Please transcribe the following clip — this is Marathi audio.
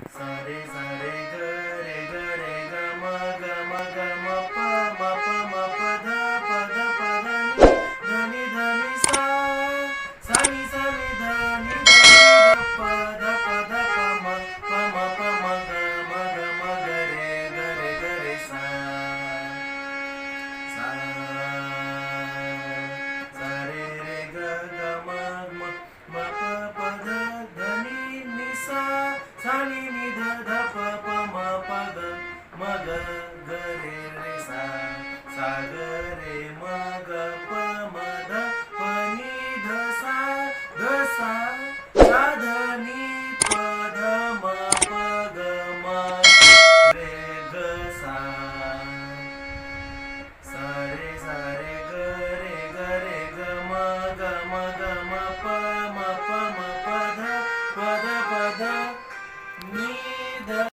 सा रे ग रे ग रे ग म ग म ग म प म प ध प ध प ध नि ध नि सा सा नि ध नि ध प ध प प म ग ग ग रे सा सा सा रे ग ग म म प प ध ध नि सा सा नि ध ध प म प ग म ग ग रे सा सा ग रे म ग प म ध प नि ध सा ध सा सा ध नि प ध म प ग म रे ग सा सा रे ग रे ग म ग म प म प ध प ध प ध नि ध